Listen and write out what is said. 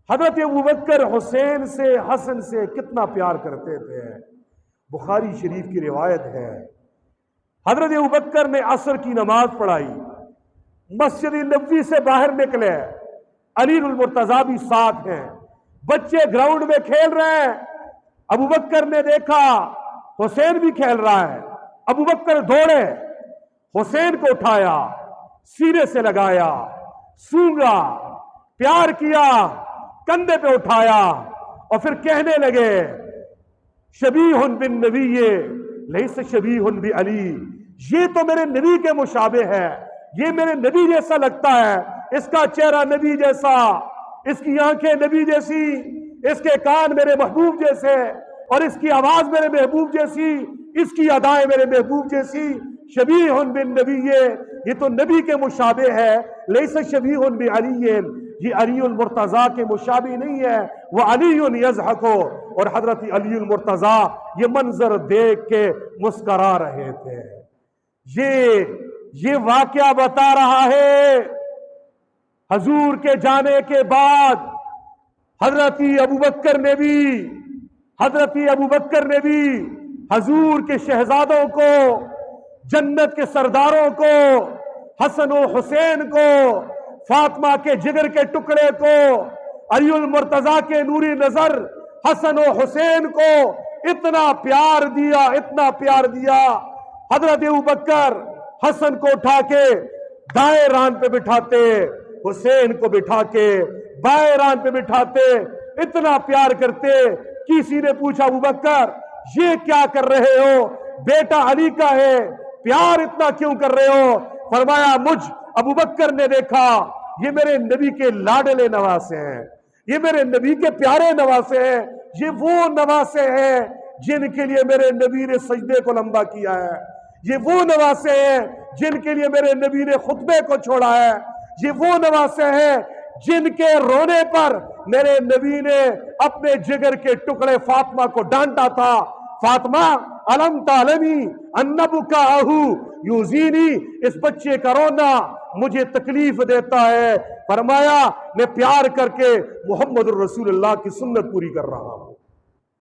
हजरत अबू बकर हुसैन से, हसन से कितना प्यार करते थे। बुखारी शरीफ की रिवायत है, हजरत अबू बकर ने असर की नमाज पढ़ाई, मस्जिद नबवी से बाहर निकले, अलीउल मुर्तजा भी साथ हैं, बच्चे ग्राउंड में खेल रहे हैं। अबू बकर ने देखा हुसैन भी खेल रहा है। अबू बकर दौड़े, हुसैन को उठाया, सीने से लगाया, सूंघा, प्यार किया, कंधे पे उठाया और फिर कहने लगे, शबीहुन बिन नबी लैस शबीहुन बि अली, ये तो मेरे नबी के मुशाबे है, ये मेरे नबी जैसा लगता है, इसका चेहरा नबी जैसा, इसकी आंखें नबी जैसी, इसके कान मेरे महबूब जैसे और इसकी आवाज मेरे महबूब जैसी, इसकी अदाएं मेरे महबूब जैसी। शबीहुन बिन नबी, ये तो नबी के मुशाबे है, लैस शबीहुन बि अली, ये अलीउल मुर्तजा के मुशाबी नहीं है, वह अलीउन यज़हको। और हजरत अलीउल मुर्तजा ये मंजर देख के मुस्करा रहे थे। ये वाकया बता रहा है हजूर के जाने के बाद हजरत अबू बकर ने भी हजूर के शहजादों को, जन्नत के सरदारों को, हसन और हुसैन को, फातिमा के जिगर के टुकड़े को, अलीउल मुर्तजा के नूरी नजर हसन और हुसैन को इतना प्यार दिया। हजरत अबू बकर हसन को उठा के दाएं रान पे बिठाते, हुसैन को बिठा के बाएं रान पे बिठाते, इतना प्यार करते। किसी ने पूछा, अबू बकर ये क्या कर रहे हो, बेटा अली का है, प्यार इतना क्यों कर रहे हो? फरमाया, मुझ अबू बकर ने देखा ये मेरे नबी के लाडले नवासे हैं, ये मेरे नबी के प्यारे नवासे हैं, ये वो नवासे हैं जिनके लिए मेरे नबी ने सजदे को लंबा किया है, ये वो नवासे हैं जिनके लिए मेरे नबी ने खुतबे को छोड़ा है, ये वो नवासे हैं जिनके रोने पर मेरे नबी ने अपने जिगर के टुकड़े फातिमा को डांटा था। फातिमा, अलम तालमी अन्नबुका आहू यूजीनी, इस बच्चे का रोना मुझे तकलीफ देता है। फरमाया, मैं प्यार करके मोहम्मद रसूलुल्लाह की सुन्नत पूरी कर रहा हूं।